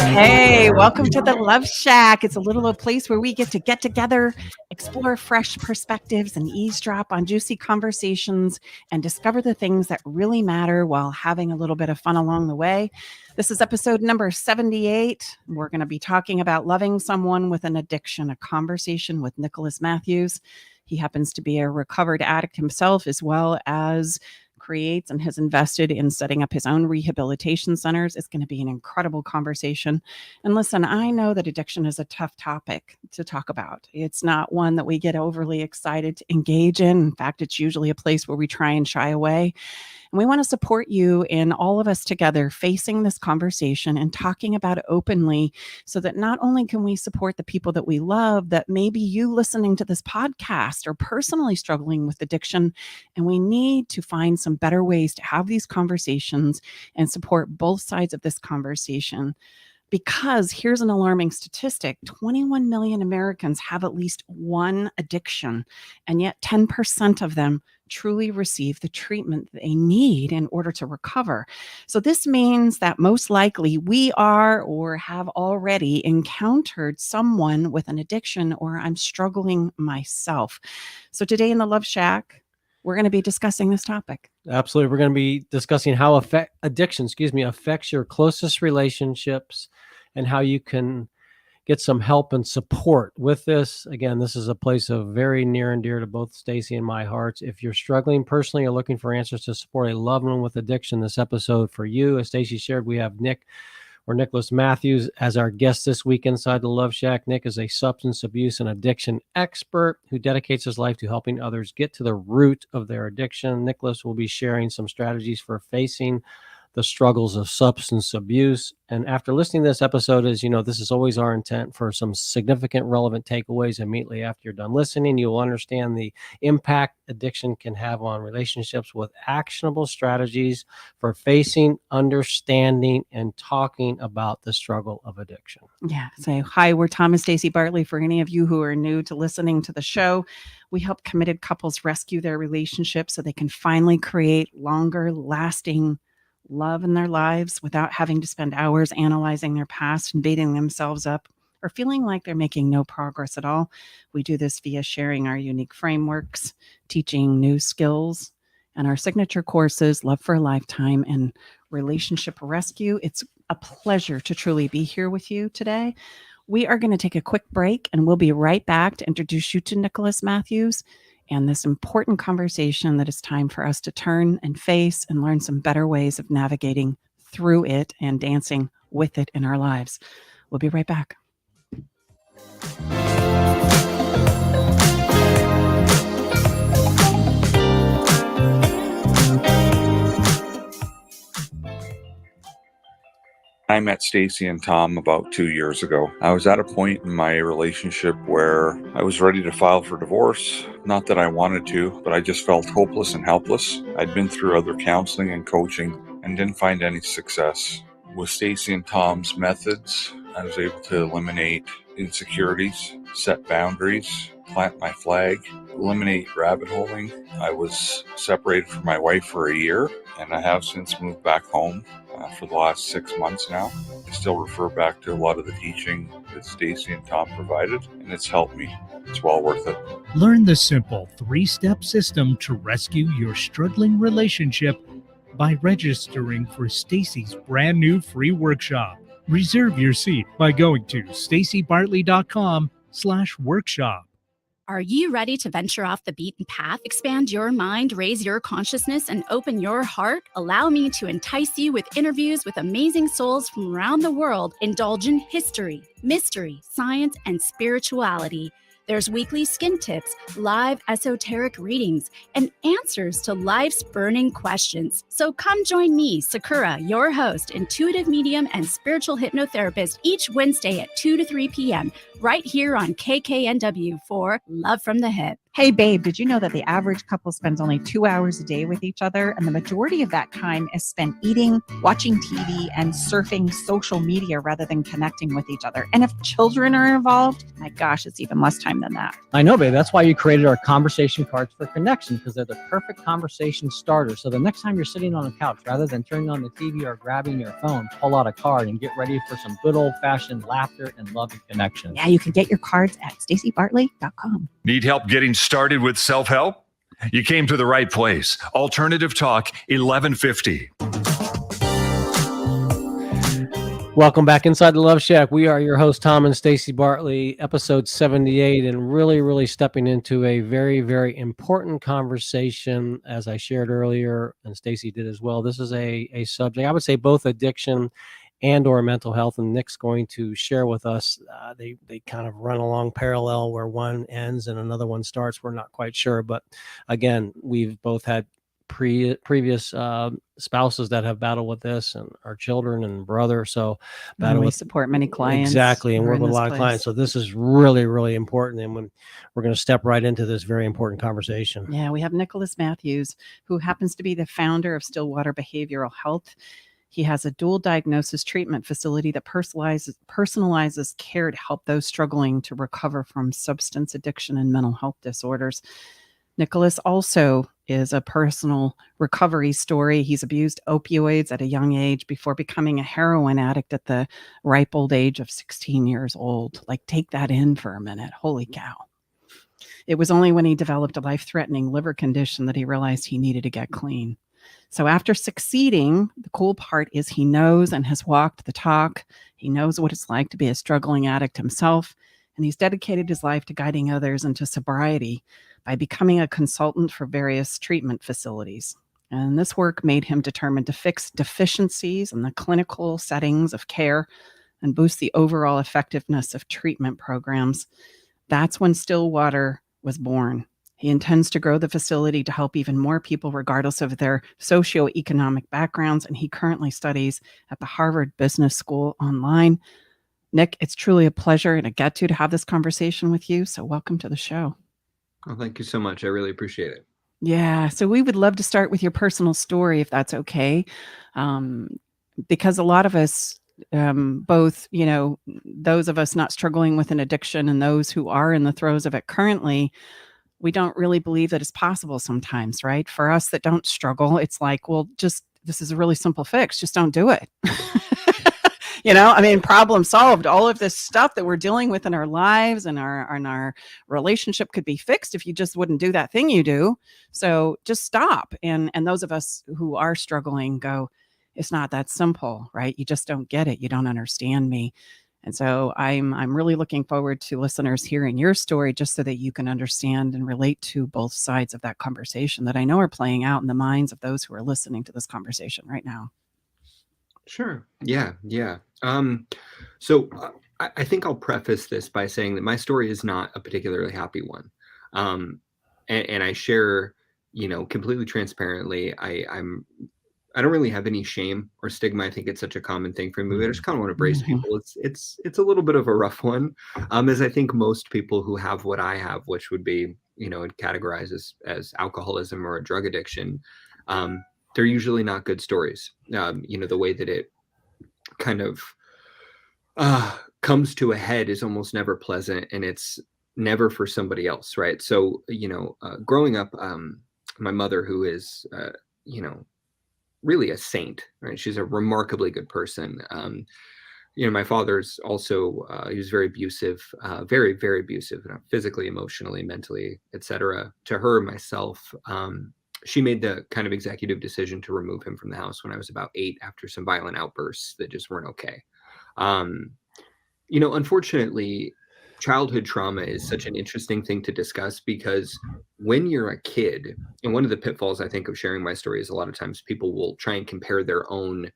Hey, welcome to the Love Shack. It's a little place where we get together, explore fresh perspectives, and eavesdrop on juicy conversations and discover the things that really matter while having a little bit of fun along the way. This is episode number 78. We're going to be talking about loving someone with an addiction, a conversation with Nicholas Mathews. He happens to be a recovered addict himself, as well as creates and has invested in setting up his own rehabilitation centers. It's going to be an incredible conversation. And listen, I know that addiction is a tough topic to talk about. It's not one that we get overly excited to engage in. In fact, it's usually a place where we try and shy away. And we want to support you in all of us together facing this conversation and talking about it openly so that not only can we support the people that we love, that maybe you listening to this podcast are personally struggling with addiction. And we need to find some better ways to have these conversations and support both sides of this conversation. Because here's an alarming statistic, 21 million Americans have at least one addiction, and yet 10% of them truly receive the treatment they need in order to recover. So this means that most likely we are or have already encountered someone with an addiction, or I'm struggling myself. So today in the Love Shack, we're going to be discussing this topic. Absolutely. We're going to be discussing how addiction affects your closest relationships and how you can get some help and support with this. Again, this is a place of very near and dear to both Stacy and my hearts. If you're struggling personally or looking for answers to support a loved one with addiction, this episode for you. As Stacy shared, we have Nicholas Mathews as our guest this week inside the Love Shack. Nick is a substance abuse and addiction expert who dedicates his life to helping others get to the root of their addiction. Nicholas will be sharing some strategies for facing the struggles of substance abuse. And after listening to this episode, as you know, this is always our intent for some significant relevant takeaways. Immediately after you're done listening, you'll understand the impact addiction can have on relationships with actionable strategies for facing, understanding, and talking about the struggle of addiction. Yeah. So, hi, we're Tom and Stacy Bartley. For any of you who are new to listening to the show, we help committed couples rescue their relationships so they can finally create longer lasting love in their lives without having to spend hours analyzing their past and beating themselves up or feeling like they're making no progress at all. We do this via sharing our unique frameworks, teaching new skills, and our signature courses, Love for a Lifetime and Relationship Rescue. It's a pleasure to truly be here with you today. We are going to take a quick break and we'll be right back to introduce you to Nicholas Mathews and this important conversation that it's time for us to turn and face and learn some better ways of navigating through it and dancing with it in our lives. We'll be right back. I met Stacy and Tom about 2 years ago. I was at a point in my relationship where I was ready to file for divorce. Not that I wanted to, but I just felt hopeless and helpless. I'd been through other counseling and coaching and didn't find any success. With Stacy and Tom's methods, I was able to eliminate insecurities, set boundaries, plant my flag, eliminate rabbit holing. I was separated from my wife for a year, and I have since moved back home for the last 6 months now. I still refer back to a lot of the teaching that Stacy and Tom provided, and it's helped me. It's well worth it. Learn the simple 3-step system to rescue your struggling relationship by registering for Stacy's brand new free workshop. Reserve your seat by going to stacybartley.com/workshop. Are you ready to venture off the beaten path, expand your mind, raise your consciousness, and open your heart? Allow me to entice you with interviews with amazing souls from around the world. Indulge in history, mystery, science, and spirituality. There's weekly skin tips, live esoteric readings, and answers to life's burning questions. So come join me, Sakura, your host, intuitive medium and spiritual hypnotherapist, each Wednesday at 2 to 3 p.m. right here on KKNW for Love from the Hip. Hey, babe, did you know that the average couple spends only 2 hours a day with each other? And the majority of that time is spent eating, watching TV, and surfing social media rather than connecting with each other. And if children are involved, my gosh, it's even less time than that. I know, babe. That's why you created our conversation cards for connection, because they're the perfect conversation starter. So the next time you're sitting on a couch, rather than turning on the TV or grabbing your phone, pull out a card and get ready for some good old-fashioned laughter and love and connection. Yeah, you can get your cards at stacybartley.com. Need help getting started with self-help? You came to the right place. Alternative Talk 1150. Welcome back inside the Love Shack. We are your hosts, Tom and Stacy Bartley, episode 78, and really stepping into a very, very important conversation, as I shared earlier, and Stacy did as well. This is a subject, I would say, both addiction and or mental health, and Nick's going to share with us. They kind of run along parallel, where one ends and another one starts. We're not quite sure, but again, we've both had previous spouses that have battled with this, and our children and brother. So battle we support many clients. Exactly, and who are work in with a this lot of place. clients. So this is really important, and when we're going to step right into this very important conversation. Yeah, we have Nicholas Mathews, who happens to be the founder of Stillwater Behavioral Health. He has a dual diagnosis treatment facility that personalizes care to help those struggling to recover from substance addiction and mental health disorders. Nicholas also is a personal recovery story. He's abused opioids at a young age before becoming a heroin addict at the ripe old age of 16 years old. Like, take that in for a minute. Holy cow. It was only when he developed a life-threatening liver condition that he realized he needed to get clean. So after succeeding, the cool part is he knows and has walked the talk. He knows what it's like to be a struggling addict himself, and he's dedicated his life to guiding others into sobriety by becoming a consultant for various treatment facilities. And this work made him determined to fix deficiencies in the clinical settings of care and boost the overall effectiveness of treatment programs. That's when Stillwater was born. He intends to grow the facility to help even more people, regardless of their socioeconomic backgrounds, and he currently studies at the Harvard Business School online. Nick, it's truly a pleasure and a get-to have this conversation with you, so welcome to the show. Well, thank you so much. I really appreciate it. Yeah, so we would love to start with your personal story, if that's okay, because a lot of us, both, those of us not struggling with an addiction and those who are in the throes of it currently, we don't really believe that it's possible sometimes, right? For us that don't struggle, it's like, well, this is a really simple fix. Just don't do it. Problem solved. All of this stuff that we're dealing with in our lives and our relationship could be fixed if you just wouldn't do that thing you do. So just stop. And those of us who are struggling go, it's not that simple, right? You just don't get it. You don't understand me. And so I'm really looking forward to listeners hearing your story, just so that you can understand and relate to both sides of that conversation that I know are playing out in the minds of those who are listening to this conversation right now. Sure. Yeah. So I think I'll preface this by saying that my story is not a particularly happy one. And I share, completely transparently, I don't really have any shame or stigma. I think it's such a common thing for me. I just kind of want to brace people. It's a little bit of a rough one, as I think most people who have what I have, which would be, categorized as alcoholism or a drug addiction, they're usually not good stories. The way that it kind of comes to a head is almost never pleasant, and it's never for somebody else, right? So, growing up, my mother, who is, really a saint, right? She's a remarkably good person. My father's also, he was very abusive, very, very abusive, physically, emotionally, mentally, etc. To her, myself, she made the kind of executive decision to remove him from the house when I was about 8 after some violent outbursts that just weren't okay. Unfortunately, childhood trauma is such an interesting thing to discuss, because when you're a kid, and one of the pitfalls I think of sharing my story is a lot of times people will try and compare their own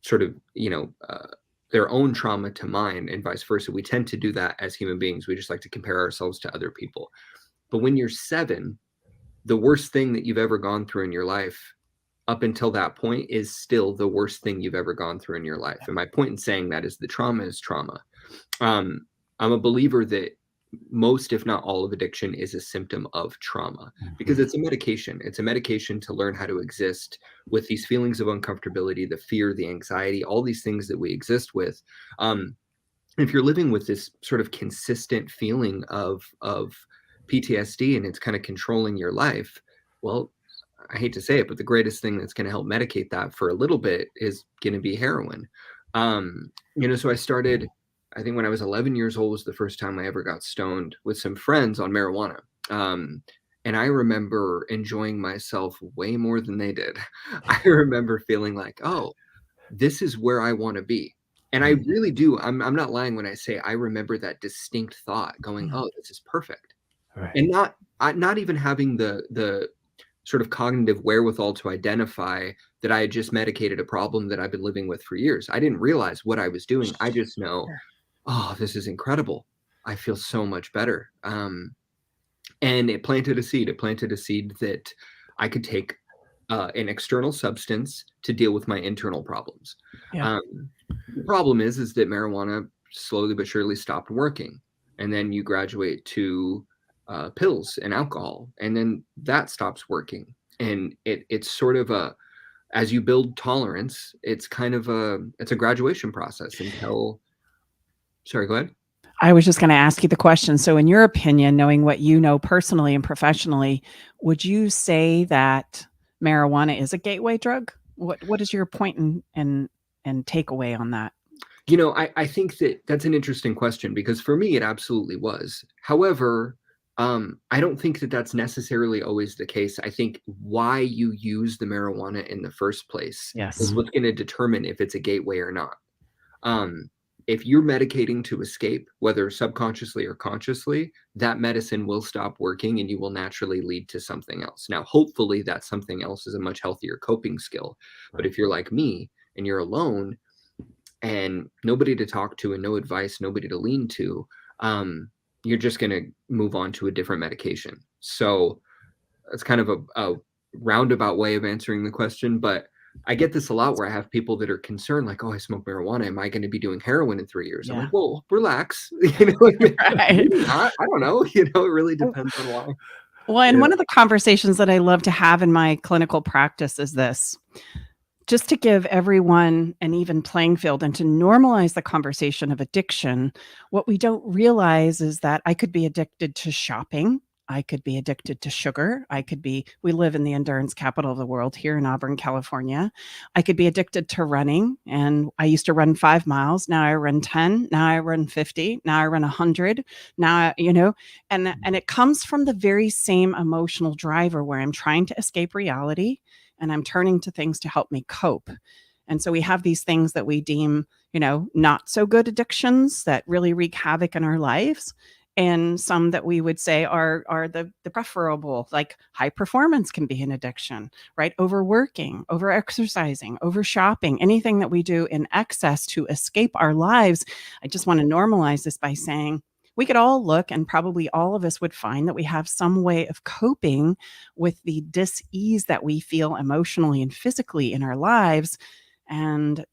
sort of, their own trauma to mine, and vice versa. We tend to do that as human beings. We just like to compare ourselves to other people. But when you're 7, the worst thing that you've ever gone through in your life up until that point is still the worst thing you've ever gone through in your life. And my point in saying that is the trauma is trauma. I'm a believer that most, if not all, of addiction is a symptom of trauma, because it's a medication. It's a medication to learn how to exist with these feelings of uncomfortability, the fear, the anxiety, all these things that we exist with. If you're living with this sort of consistent feeling of PTSD and it's kind of controlling your life, well, I hate to say it, but the greatest thing that's going to help medicate that for a little bit is going to be heroin. So I started, I think when I was 11 years old was the first time I ever got stoned with some friends on marijuana. And I remember enjoying myself way more than they did. I remember feeling like, oh, this is where I want to be. And I really do. I'm not lying when I say I remember that distinct thought going, oh, this is perfect. Right. And not even having the sort of cognitive wherewithal to identify that I had just medicated a problem that I've been living with for years. I didn't realize what I was doing. I just know, oh, this is incredible. I feel so much better. And it planted a seed. It planted a seed that I could take an external substance to deal with my internal problems. Yeah. The problem is that marijuana slowly but surely stopped working. And then you graduate to pills and alcohol, and then that stops working. And it's sort of as you build tolerance, it's kind of it's a graduation process until, sorry, go ahead. I was just going to ask you the question. So in your opinion, knowing what you know personally and professionally, would you say that marijuana is a gateway drug? What is your point and takeaway on that? I think that's an interesting question, because for me, it absolutely was. However, I don't think that that's necessarily always the case. I think why you use the marijuana in the first place is what's going to determine if it's a gateway or not. If you're medicating to escape, whether subconsciously or consciously, that medicine will stop working and you will naturally lead to something else. Now, hopefully that something else is a much healthier coping skill. But if you're like me and you're alone and nobody to talk to and no advice, nobody to lean to, you're just going to move on to a different medication. So it's kind of a roundabout way of answering the question, but I get this a lot where I have people that are concerned, like, oh, I smoke marijuana. Am I going to be doing heroin in 3 years? I'm like, well, relax. Maybe not. I don't know. It really depends on why. Well, and one of the conversations that I love to have in my clinical practice is this, just to give everyone an even playing field and to normalize the conversation of addiction. What we don't realize is that I could be addicted to shopping. I could be addicted to sugar. We live in the endurance capital of the world here in Auburn, California. I could be addicted to running. And I used to run 5 miles. Now I run 10. Now I run 50. Now I run 100. Now, and it comes from the very same emotional driver where I'm trying to escape reality and I'm turning to things to help me cope. And so we have these things that we deem, not so good addictions that really wreak havoc in our lives. And some that we would say are the preferable, like high performance can be an addiction, right? Overworking, over exercising, over shopping, anything that we do in excess to escape our lives. I just want to normalize this by saying we could all look, and probably all of us would find that we have some way of coping with the dis-ease that we feel emotionally and physically in our lives. And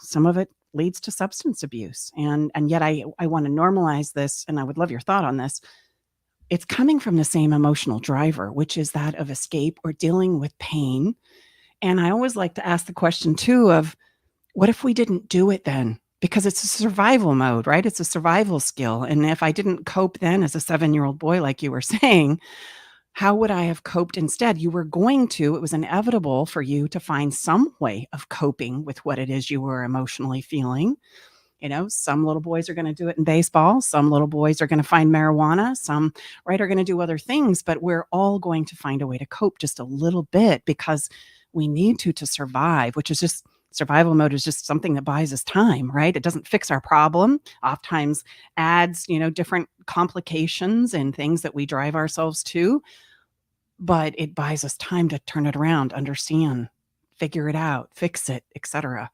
some of it leads to substance abuse. And yet I want to normalize this, and I would love your thought on this. It's coming from the same emotional driver, which is that of escape or dealing with pain. And I always like to ask the question too of, what if we didn't do it then? Because it's a survival mode, right? It's a survival skill. And if I didn't cope then as a 7-year-old boy, like you were saying, how would I have coped instead? It was inevitable for you to find some way of coping with what it is you were emotionally feeling. Some little boys are going to do it in baseball. Some little boys are going to find marijuana. Some, are going to do other things, but we're all going to find a way to cope just a little bit because we need to survive, which is just survival mode is just something that buys us time, right? It doesn't fix our problem. Oftentimes adds, different complications and things that we drive ourselves to. But it buys us time to turn it around, understand, figure it out, fix it, etc.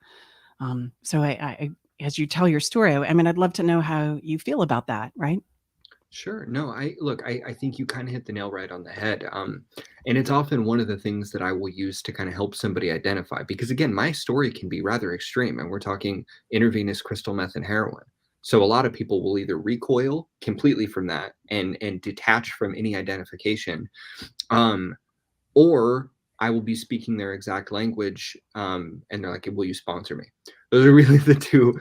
So I, as you tell your story, I'd love to know how you feel about that, right? Sure. No, I think you kind of hit the nail right on the head. And it's often one of the things that I will use to kind of help somebody identify, because again, my story can be rather extreme, and we're talking intravenous crystal meth and heroin. So a lot of people will either recoil completely from that and detach from any identification, or I will be speaking their exact language, and they're like, "Will you sponsor me?" Those are really the two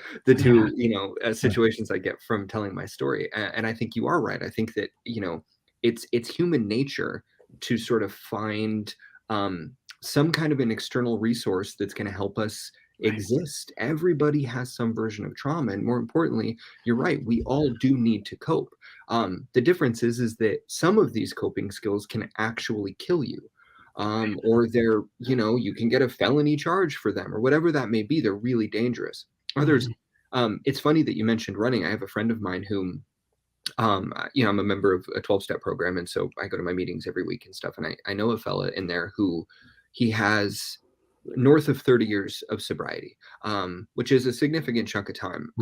situations I get from telling my story. And I think you are right. I think that it's human nature to sort of find some kind of an external resource that's going to help us exist. Everybody has some version of trauma, and more importantly, you're right. We all do need to cope. The difference is that some of these coping skills can actually kill you, or they're, you can get a felony charge for them or whatever that may be. They're really dangerous. Others, it's funny that you mentioned running. I have a friend of mine whom, I'm a member of a 12-step program. And so I go to my meetings every week and stuff. And I know a fella in there who he has north of 30 years of sobriety, which is a significant chunk of time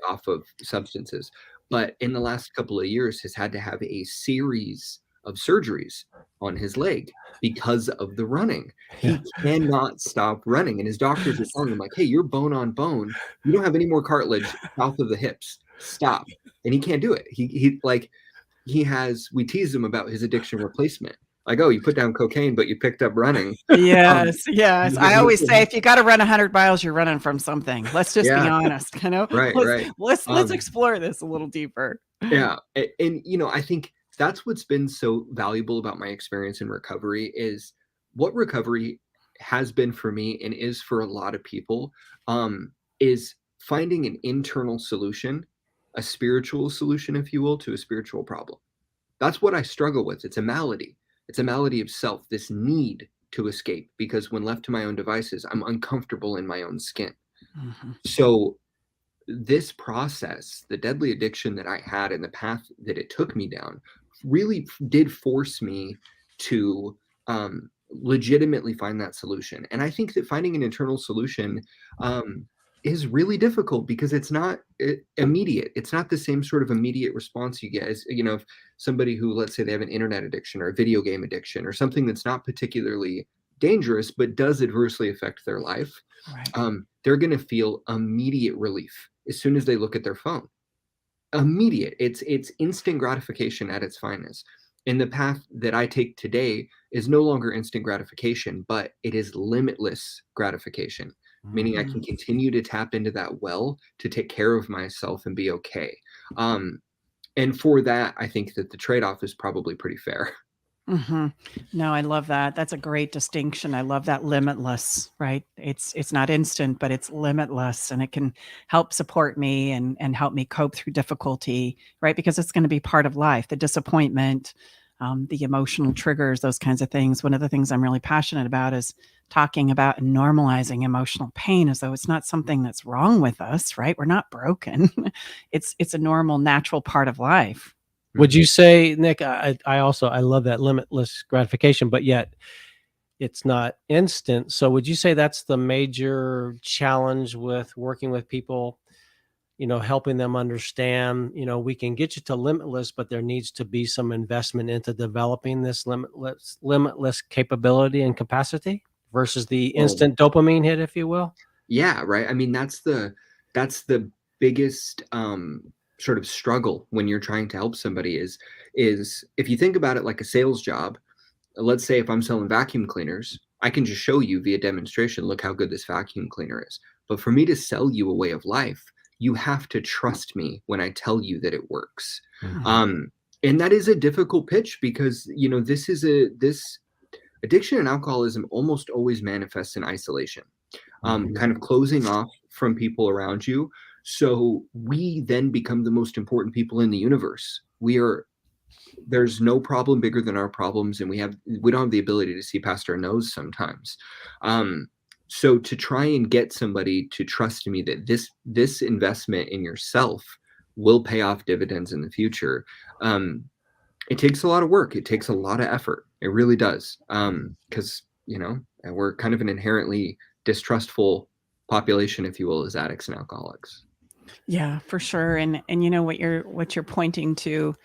off of substances. But in the last couple of years has had to have a series of surgeries on his leg because of the running. He cannot stop running. And his doctors are telling him, like, hey, you're bone on bone. You don't have any more cartilage south of the hips. Stop. And he can't do it. We tease him about his addiction replacement. Like, oh, you put down cocaine, but you picked up running. Yes. I always say, if you got to run 100 miles, you're running from something. Let's just be honest. Right. Let's explore this a little deeper. Yeah. And I think that's what's been so valuable about my experience in recovery is what recovery has been for me and is for a lot of people, is finding an internal solution, a spiritual solution, if you will, to a spiritual problem. That's what I struggle with. It's a malady. It's a malady of self, this need to escape, because when left to my own devices, I'm uncomfortable in my own skin. So this process, the deadly addiction that I had and the path that it took me down, really did force me to legitimately find that solution. And I think that finding an internal solution is really difficult because it's not immediate. It's not the same sort of immediate response you get as, if somebody who, let's say they have an internet addiction or a video game addiction or something that's not particularly dangerous, but does adversely affect their life. Right. They're going to feel immediate relief as soon as they look at their phone. Immediate. It's instant gratification at its finest. And the path that I take today is no longer instant gratification, but it is limitless gratification. Meaning I can continue to tap into that well to take care of myself and be okay. And for that, I think that the trade-off is probably pretty fair. No, I love that. That's a great distinction. I love that limitless, right? It's not instant, but it's limitless, and it can help support me and help me cope through difficulty, right? Because it's going to be part of life, the disappointment, the emotional triggers, those kinds of things. One of the things I'm really passionate about is talking about and normalizing emotional pain as though it's not something that's wrong with us, right? We're not broken. It's a normal, natural part of life. Would you say, Nick, I love that limitless gratification, but yet it's not instant. So would you say that's the major challenge with working with people, helping them understand, we can get you to limitless, but there needs to be some investment into developing this limitless capability and capacity versus the instant dopamine hit, if you will? Yeah, right. I mean, that's the biggest sort of struggle when you're trying to help somebody is if you think about it like a sales job. Let's say if I'm selling vacuum cleaners, I can just show you via demonstration, look how good this vacuum cleaner is. But for me to sell you a way of life, you have to trust me when I tell you that it works. And that is a difficult pitch because, this addiction and alcoholism almost always manifests in isolation, kind of closing off from people around you. So we then become the most important people in the universe. There's no problem bigger than our problems, and we don't have the ability to see past our nose sometimes. So to try and get somebody to trust me that this investment in yourself will pay off dividends in the future, it takes a lot of work. It takes a lot of effort. It really does. Because, we're kind of an inherently distrustful population, if you will, as addicts and alcoholics. Yeah, for sure. And what you're pointing to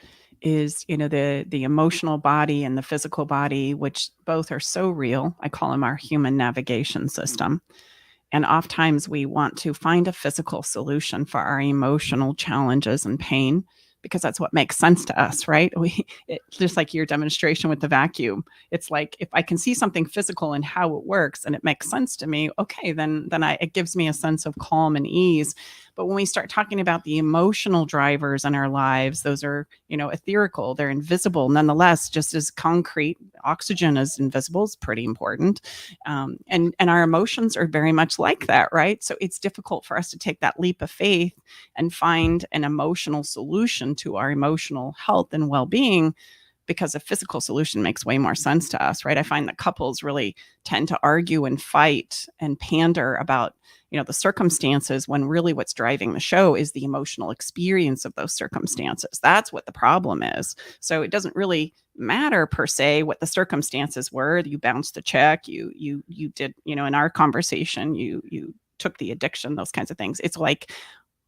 is, the emotional body and the physical body, which both are so real. I call them our human navigation system. And oftentimes we want to find a physical solution for our emotional challenges and pain because that's what makes sense to us, right? Just like your demonstration with the vacuum. It's like, if I can see something physical and how it works and it makes sense to me, okay, then it gives me a sense of calm and ease. But when we start talking about the emotional drivers in our lives, those are, etherical, they're invisible. Nonetheless, just as concrete, oxygen is invisible, it's pretty important. And our emotions are very much like that, right? So it's difficult for us to take that leap of faith and find an emotional solution to our emotional health and well-being, because a physical solution makes way more sense to us, right? I find that couples really tend to argue and fight and pander about, the circumstances, when really what's driving the show is the emotional experience of those circumstances. That's what the problem is. So it doesn't really matter per se what the circumstances were. You bounced the check, you did, in our conversation, you took the addiction, those kinds of things. It's like,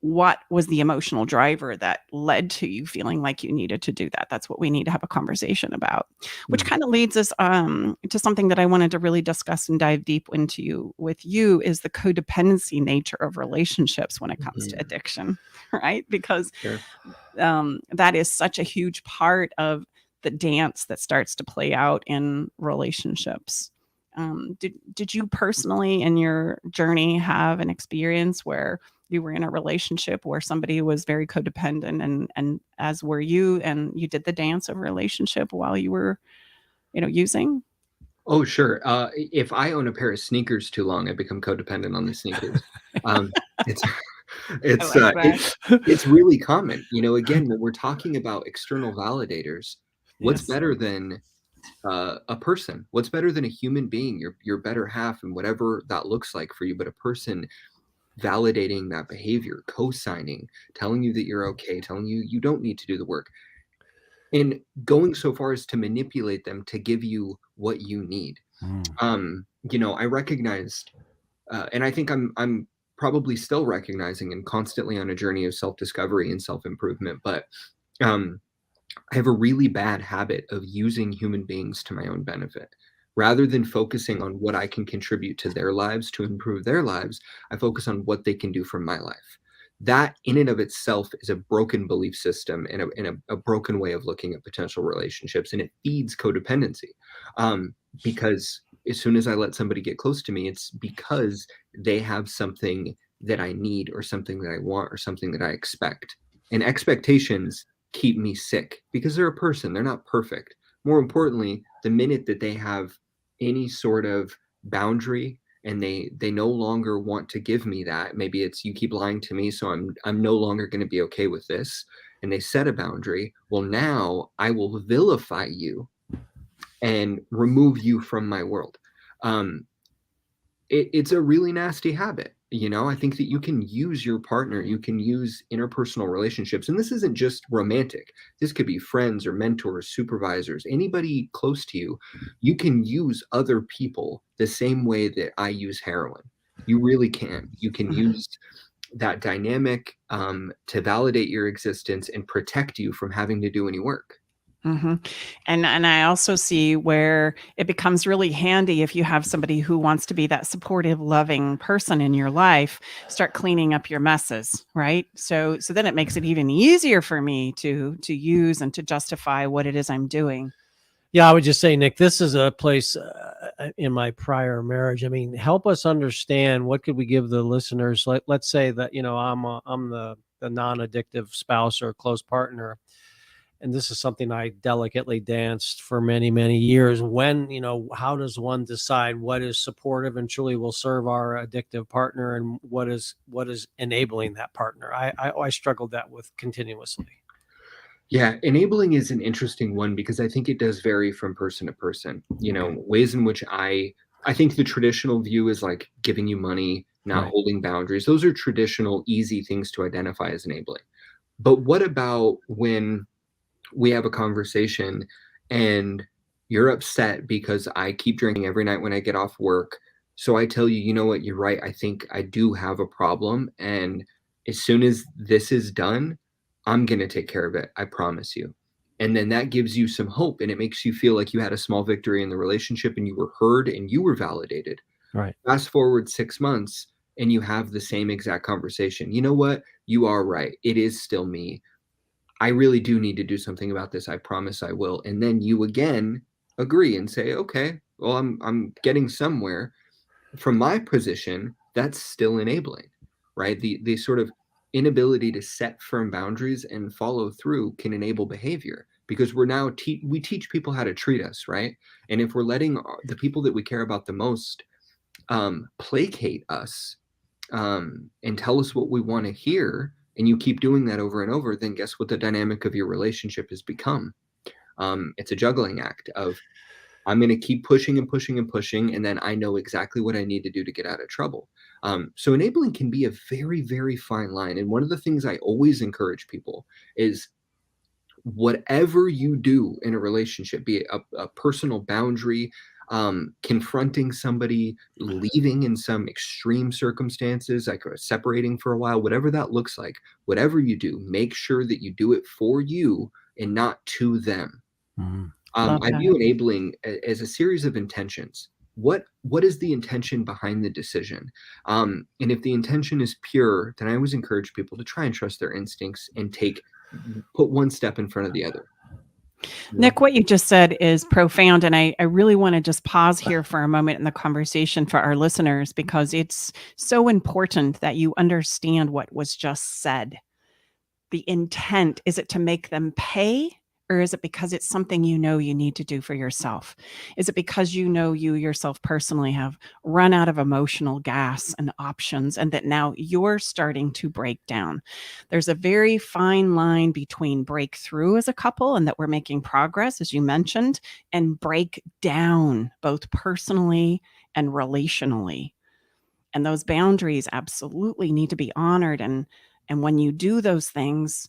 what was the emotional driver that led to you feeling like you needed to do that? That's what we need to have a conversation about, which kind of leads us to something that I wanted to really discuss and dive deep into with you, is the codependency nature of relationships when it comes to addiction, right? Because that is such a huge part of the dance that starts to play out in relationships. Did you personally in your journey have an experience where you were in a relationship where somebody was very codependent and as were you, and you did the dance of relationship while you were, using? Oh, sure. If I own a pair of sneakers too long, I become codependent on the sneakers. It's it's like that. it's really common. Again, when we're talking about external validators, what's Yes. better than a person? What's better than a human being, your better half, and whatever that looks like for you, but a person validating that behavior, co-signing, telling you that you're okay, telling you you don't need to do the work, and going so far as to manipulate them to give you what you need. I recognized, and I think I'm probably still recognizing and constantly on a journey of self-discovery and self-improvement, but I have a really bad habit of using human beings to my own benefit. Rather than focusing on what I can contribute to their lives to improve their lives, I focus on what they can do for my life. That in and of itself is a broken belief system and a broken way of looking at potential relationships. And it feeds codependency. Because as soon as I let somebody get close to me, it's because they have something that I need or something that I want or something that I expect. And expectations keep me sick because they're a person. They're not perfect. More importantly, the minute that they have any sort of boundary and they no longer want to give me that, maybe it's, you keep lying to me, so I'm no longer going to be okay with this, and they set a boundary, well, now I will vilify you and remove you from my world. It's a really nasty habit. I think that you can use your partner, you can use interpersonal relationships, and this isn't just romantic. This could be friends or mentors, supervisors, anybody close to you. You can use other people the same way that I use heroin. You really can. You can use that dynamic to validate your existence and protect you from having to do any work. Mm-hmm. And I also see where it becomes really handy if you have somebody who wants to be that supportive, loving person in your life, start cleaning up your messes, right? So then it makes it even easier for me to use and to justify what it is I'm doing. Yeah, I would just say, Nick, this is a place in my prior marriage. I mean, help us understand, what could we give the listeners? Let's say that, I'm the non-addictive spouse or close partner. And this is something I delicately danced for many, many years. When, how does one decide what is supportive and truly will serve our addictive partner, and what is enabling that partner? I struggled that with continuously. Yeah, enabling is an interesting one because I think it does vary from person to person. Ways in which I think the traditional view is like giving you money, not holding boundaries. Those are traditional, easy things to identify as enabling. But what about when we have a conversation and you're upset because I keep drinking every night when I get off work? So I tell you, you know what, you're right. I think I do have a problem. And as soon as this is done, I'm going to take care of it. I promise you. And then that gives you some hope, and it makes you feel like you had a small victory in the relationship and you were heard and you were validated. Right. Fast forward 6 months, and you have the same exact conversation. You know what? You are right. It is still me. I really do need to do something about this. I promise I will. And then you again agree and say, okay, well, I'm getting somewhere. From my position, that's still enabling, right? The sort of inability to set firm boundaries and follow through can enable behavior, because we're now we teach people how to treat us, right? And if we're letting the people that we care about the most placate us and tell us what we want to hear, and you keep doing that over and over, then guess what the dynamic of your relationship has become? It's a juggling act of, I'm going to keep pushing and pushing and pushing, and then I know exactly what I need to do to get out of trouble. So enabling can be a very, very fine line. And one of the things I always encourage people is, whatever you do in a relationship, be it a personal boundary, confronting somebody, leaving in some extreme circumstances, like separating for a while, whatever that looks like, whatever you do, make sure that you do it for you and not to them. I view enabling as a series of intentions. What is the intention behind the decision? And if the intention is pure, then I always encourage people to try and trust their instincts and put one step in front of the other. Nick, what you just said is profound. And I really want to just pause here for a moment in the conversation for our listeners, because it's so important that you understand what was just said. The intent, is it to make them pay? Or is it because it's something you know you need to do for yourself? Is it because you know you yourself personally have run out of emotional gas and options, and that now you're starting to break down? There's a very fine line between breakthrough as a couple and that we're making progress, as you mentioned, and break down, both personally and relationally. And those boundaries absolutely need to be honored. And when you do those things,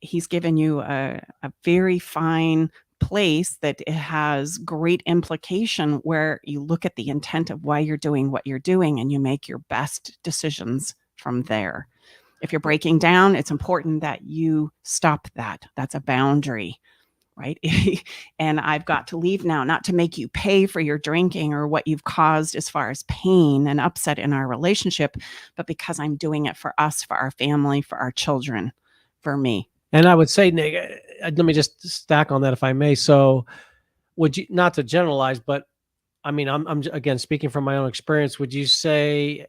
he's given you a very fine place that it has great implication, where you look at the intent of why you're doing what you're doing and you make your best decisions from there. If you're breaking down, it's important that you stop that. That's a boundary, right? And I've got to leave now, not to make you pay for your drinking or what you've caused as far as pain and upset in our relationship, but because I'm doing it for us, for our family, for our children, for me. And I would say, Nick, let me just stack on that, if I may. So would you, not to generalize, but I mean, I'm again, speaking from my own experience, would you say,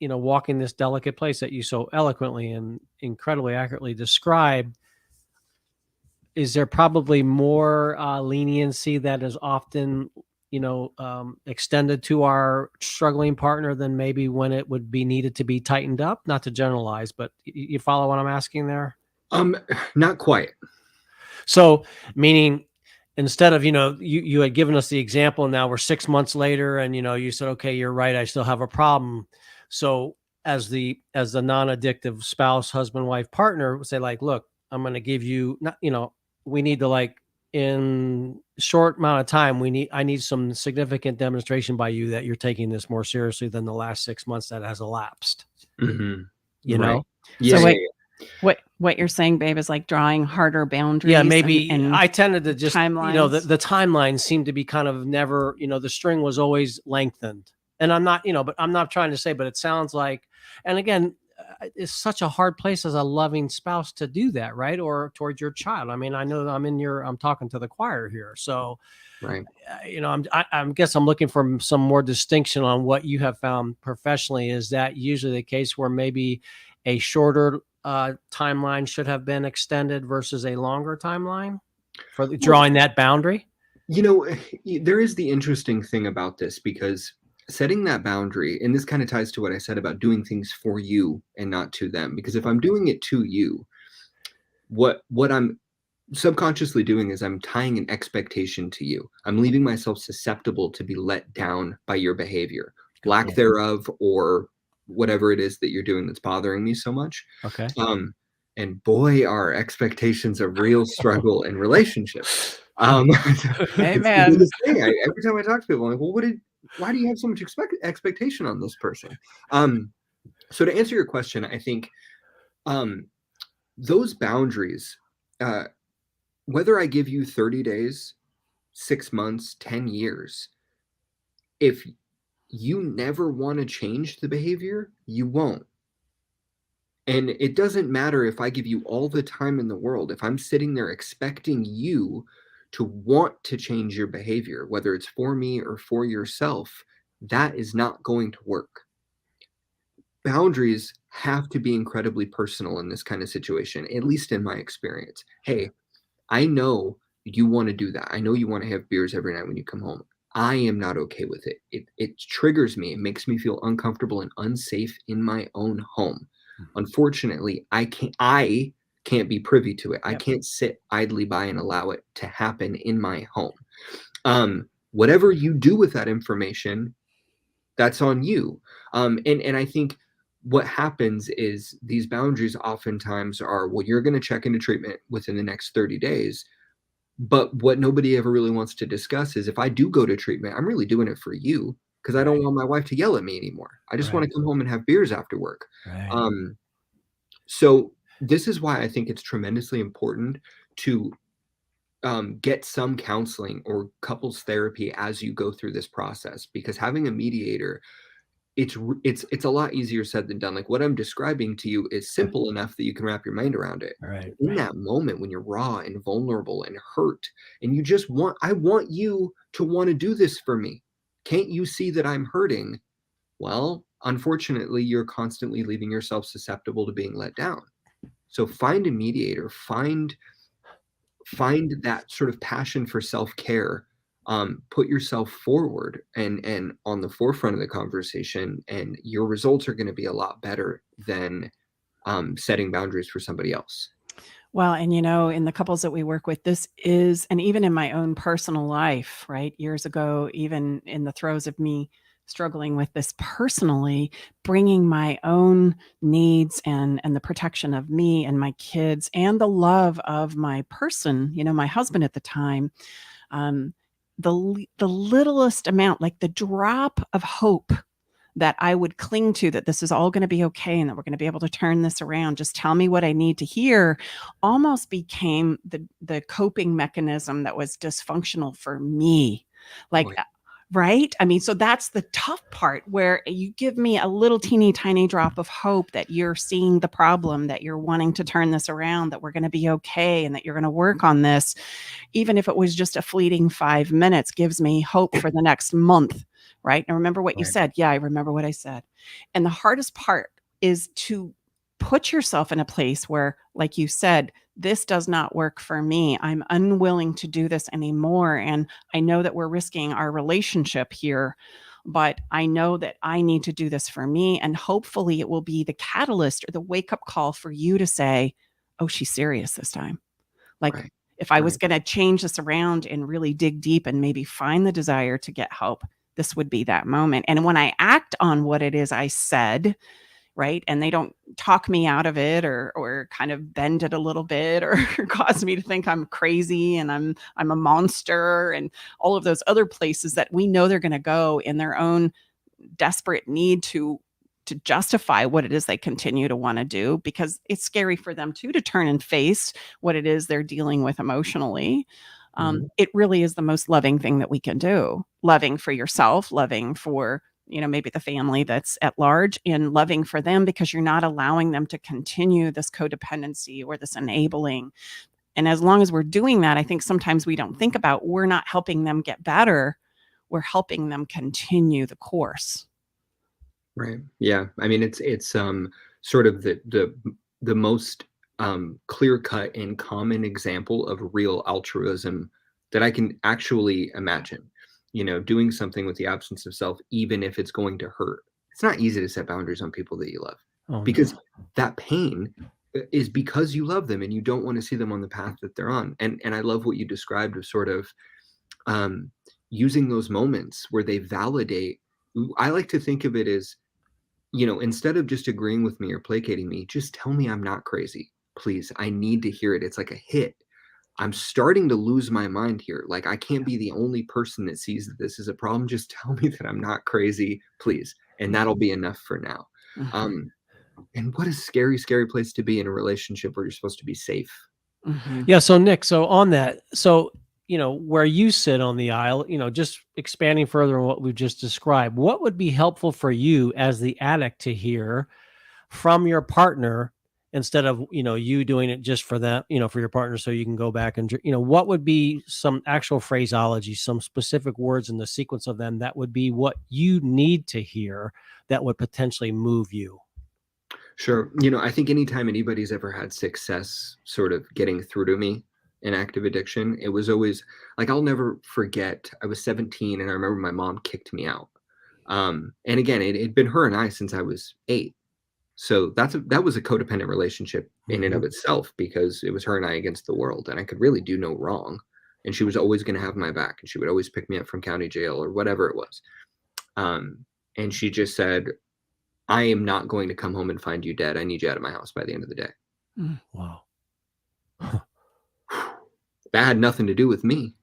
walking this delicate place that you so eloquently and incredibly accurately described, is there probably more leniency that is often, extended to our struggling partner than maybe when it would be needed to be tightened up? Not to generalize, but you follow what I'm asking there? Not quite. So meaning, instead of, you had given us the example, and now we're 6 months later, and, you said, okay, you're right, I still have a problem. So as the non-addictive spouse, husband, wife, partner would say, like, look, I'm going to give you, we need to, like, in short amount of time, I need some significant demonstration by you that you're taking this more seriously than the last 6 months that has elapsed. Mm-hmm. You right. know? Yeah. So what you're saying, babe, is like drawing harder boundaries. Yeah, maybe and I tended to just, timelines. The timeline seemed to be kind of never, the string was always lengthened. And I'm not, but I'm not trying to say, but it sounds like, and again, it's such a hard place as a loving spouse to do that, right? Or towards your child. I mean, I know I'm talking to the choir here. So, right. I guess I'm looking for some more distinction on what you have found professionally. Is that usually the case where maybe a shorter timeline should have been extended versus a longer timeline for drawing that boundary? There is the interesting thing about this, because setting that boundary, and this kind of ties to what I said about doing things for you and not to them, because if I'm doing it to you, what I'm subconsciously doing is I'm tying an expectation to you. I'm leaving myself susceptible to be let down by your behavior, lack thereof, or whatever it is that you're doing that's bothering me so much. Okay. And boy, are expectations a real struggle in relationships. Amen. Every time I talk to people, I'm like, well, why do you have so much expectation on this person? So to answer your question, I think those boundaries, whether I give you 30 days, 6 months, 10 years, if you never want to change the behavior, you won't. And it doesn't matter if I give you all the time in the world. If I'm sitting there expecting you to want to change your behavior, whether it's for me or for yourself, that is not going to work. Boundaries have to be incredibly personal in this kind of situation, at least in my experience. Hey, I know you want to do that. I know you want to have beers every night when you come home. I am not okay with it. It triggers me. It makes me feel uncomfortable and unsafe in my own home. Unfortunately, I can't be privy to it. I can't sit idly by and allow it to happen in my home. Whatever you do with that information, that's on you. And I think what happens is these boundaries oftentimes are, well, you're going to check into treatment within the next 30 days. But what nobody ever really wants to discuss is, if I do go to treatment, I'm really doing it for you, because I don't want my wife to yell at me anymore. I just want to come home and have beers after work. So this is why I think it's tremendously important to get some counseling or couples therapy as you go through this process, because having a mediator, it's a lot easier said than done. Like, what I'm describing to you is simple enough that you can wrap your mind around it. In that moment when you're raw and vulnerable and hurt, and you just I want you to want to do this for me. Can't you see that I'm hurting? Well, unfortunately, you're constantly leaving yourself susceptible to being let down. So find a mediator, find that sort of passion for self-care. Put yourself forward and on the forefront of the conversation, and your results are going to be a lot better than setting boundaries for somebody else. Well, and in the couples that we work with, this is, and even in my own personal life, right? Years ago, even in the throes of me struggling with this personally, bringing my own needs and the protection of me and my kids and the love of my person, my husband at the time, the littlest amount, like the drop of hope that I would cling to, that this is all going to be okay and that we're going to be able to turn this around, just tell me what I need to hear, almost became the coping mechanism that was dysfunctional for me. Like, right? I mean, so that's the tough part, where you give me a little teeny tiny drop of hope that you're seeing the problem, that you're wanting to turn this around, that we're going to be okay, and that you're going to work on this. Even if it was just a fleeting 5 minutes, gives me hope for the next month, right? And remember what you said. Yeah, I remember what I said. And the hardest part is to put yourself in a place where, like you said, this does not work for me. I'm unwilling to do this anymore. And I know that we're risking our relationship here, but I know that I need to do this for me. And hopefully it will be the catalyst or the wake-up call for you to say, oh, she's serious this time. Like, if I was going to change this around and really dig deep and maybe find the desire to get help, this would be that moment. And when I act on what it is I said, right, and they don't talk me out of it or kind of bend it a little bit or cause me to think I'm crazy and I'm a monster and all of those other places that we know they're going to go in their own desperate need to justify what it is they continue to want to do, because it's scary for them too to turn and face what it is they're dealing with emotionally. It really is the most loving thing that we can do. Loving for yourself, loving for, maybe the family that's at large, and loving for them, because you're not allowing them to continue this codependency or this enabling. And as long as we're doing that, I think sometimes we don't think about, we're not helping them get better. We're helping them continue the course. Right. Yeah. I mean, it's sort of the most clear-cut and common example of real altruism that I can actually imagine. Doing something with the absence of self, even if it's going to hurt. It's not easy to set boundaries on people that you love, because that pain is because you love them and you don't want to see them on the path that they're on. And I love what you described of sort of using those moments where they validate. I like to think of it as, instead of just agreeing with me or placating me, just tell me I'm not crazy. Please, I need to hear it. It's like a hit. I'm starting to lose my mind here. Like, I can't be the only person that sees that this is a problem. Just tell me that I'm not crazy, please. And that'll be enough for now. And what a scary, scary place to be in a relationship where you're supposed to be safe. Yeah. So Nick, so on that, so where you sit on the aisle, just expanding further on what we've just described, what would be helpful for you as the addict to hear from your partner instead of, you doing it just for them, for your partner, so you can go back and, what would be some actual phraseology, some specific words in the sequence of them that would be what you need to hear that would potentially move you? Sure. I think anytime anybody's ever had success sort of getting through to me in active addiction, it was always like, I'll never forget, I was 17 and I remember my mom kicked me out. And again, it'd been her and I since I was 8. So that was a codependent relationship in and of itself, because it was her and I against the world, and I could really do no wrong. And she was always going to have my back, and she would always pick me up from county jail or whatever it was. And she just said, I am not going to come home and find you dead. I need you out of my house by the end of the day. Wow. That had nothing to do with me.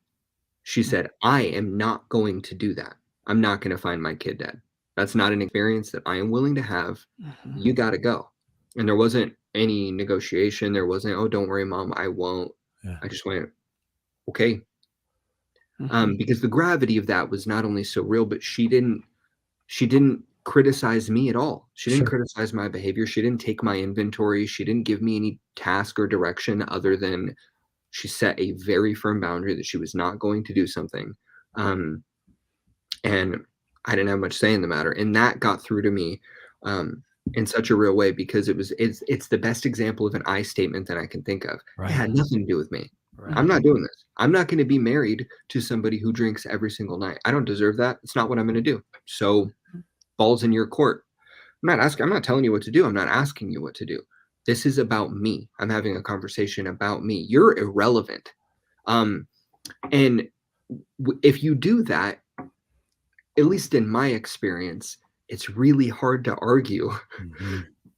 She said, I am not going to do that. I'm not going to find my kid dead. That's not an experience that I am willing to have. You got to go. And there wasn't any negotiation. There wasn't, oh, don't worry, Mom, I won't. Yeah. I just went, okay. Because the gravity of that was not only so real, but she didn't criticize me at all. She didn't criticize my behavior. She didn't take my inventory. She didn't give me any task or direction other than she set a very firm boundary that she was not going to do something. And I didn't have much say in the matter. And that got through to me in such a real way, because it's the best example of an I statement that I can think of. Right. It had nothing to do with me. Right. I'm not doing this. I'm not going to be married to somebody who drinks every single night. I don't deserve that. It's not what I'm going to do. So ball's in your court. I'm not telling you what to do. I'm not asking you what to do. This is about me. I'm having a conversation about me. You're irrelevant. And if you do that, at least in my experience, it's really hard to argue.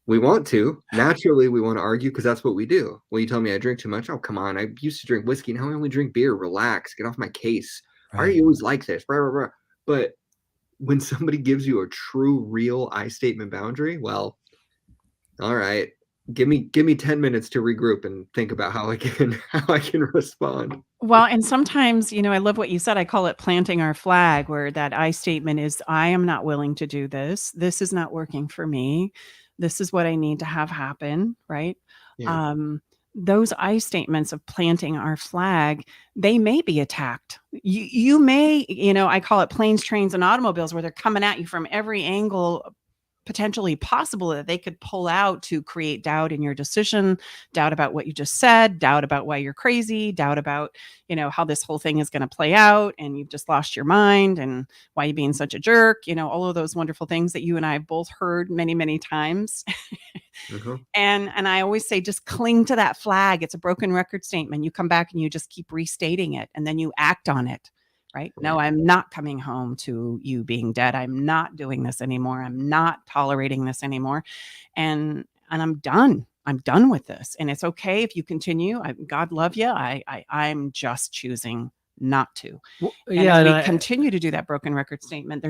We want to. Naturally, we want to argue because that's what we do. Well, you tell me I drink too much. Oh, come on. I used to drink whiskey. Now I only drink beer. Relax. Get off my case. Right. Why are you always like this? Blah, blah, blah. But when somebody gives you a true, real I statement boundary, well, all right. Give me 10 minutes to regroup and think about how I can respond. Well, and sometimes, I love what you said. I call it planting our flag, where that I statement is, I am not willing to do this. This is not working for me. This is what I need to have happen. Right. Yeah. Those I statements of planting our flag, they may be attacked. You may, I call it planes, trains, and automobiles, where they're coming at you from every angle potentially possible that they could pull out to create doubt in your decision, doubt about what you just said, doubt about why you're crazy, doubt about, how this whole thing is going to play out, and you've just lost your mind, and why you're being such a jerk, all of those wonderful things that you and I have both heard many, many times. And I always say, just cling to that flag. It's a broken record statement. You come back and you just keep restating it, and then you act on it. Right? No, I'm not coming home to you being dead. I'm not doing this anymore. I'm not tolerating this anymore. And I'm done. I'm done with this. And it's okay if you continue. God love you. I'm just choosing not to. Well, and we continue to do that broken record statement.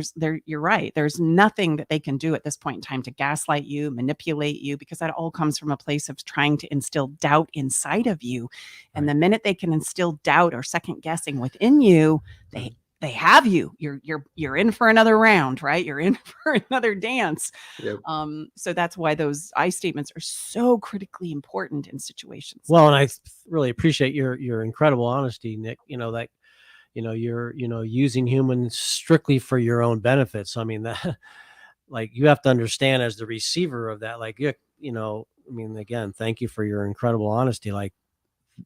You're right. There's nothing that they can do at this point in time to gaslight you, manipulate you, because that all comes from a place of trying to instill doubt inside of you. And the minute they can instill doubt or second guessing within you, they have you. You're in for another round, right? You're in for another dance. Yep. So that's why those I statements are so critically important in situations. Well, and I really appreciate your incredible honesty, Nick. You're using humans strictly for your own benefits. I mean, that, like, you have to understand as the receiver of that, like, again, thank you for your incredible honesty. Like,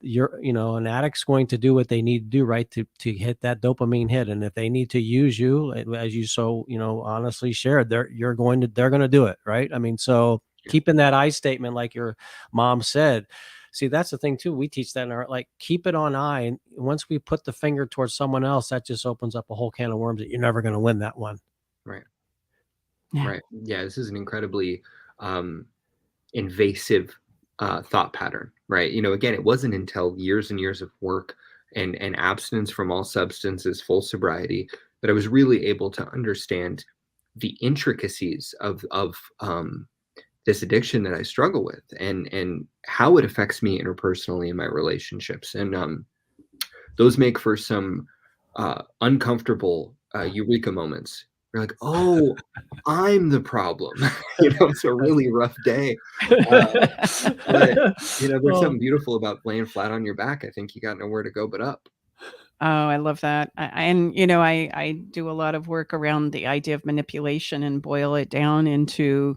an addict's going to do what they need to do, right, to hit that dopamine hit. And if they need to use you, as you so honestly shared, they're going to do it, right? I mean, so keeping that I statement, like your mom said. See, that's the thing too. We teach that in our, like, keep it on I. And once we put the finger towards someone else, that just opens up a whole can of worms that you're never going to win that one. Right. Yeah. Right. Yeah. This is an incredibly invasive thought pattern, right? Again, it wasn't until years and years of work and abstinence from all substances, full sobriety, that I was really able to understand the intricacies of this addiction that I struggle with, and how it affects me interpersonally in my relationships. And those make for some uncomfortable eureka moments. You're like, oh, I'm the problem. It's a really rough day. But there's something beautiful about laying flat on your back. I think you got nowhere to go but up. Oh, I love that. I do a lot of work around the idea of manipulation and boil it down into,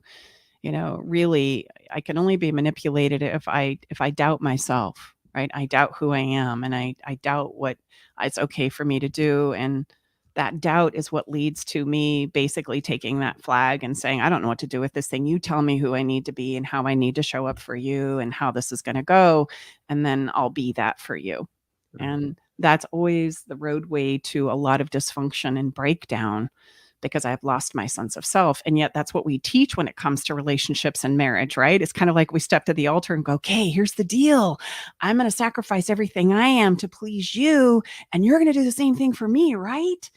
really, I can only be manipulated if I doubt myself, right? I doubt who I am, and I doubt what it's okay for me to do. And that doubt is what leads to me basically taking that flag and saying, I don't know what to do with this thing. You tell me who I need to be and how I need to show up for you and how this is going to go. And then I'll be that for you. And that's always the roadway to a lot of dysfunction and breakdown, because I've lost my sense of self. And yet that's what we teach when it comes to relationships and marriage, right? It's kind of like we step to the altar and go, okay, here's the deal. I'm going to sacrifice everything I am to please you, and you're going to do the same thing for me, right?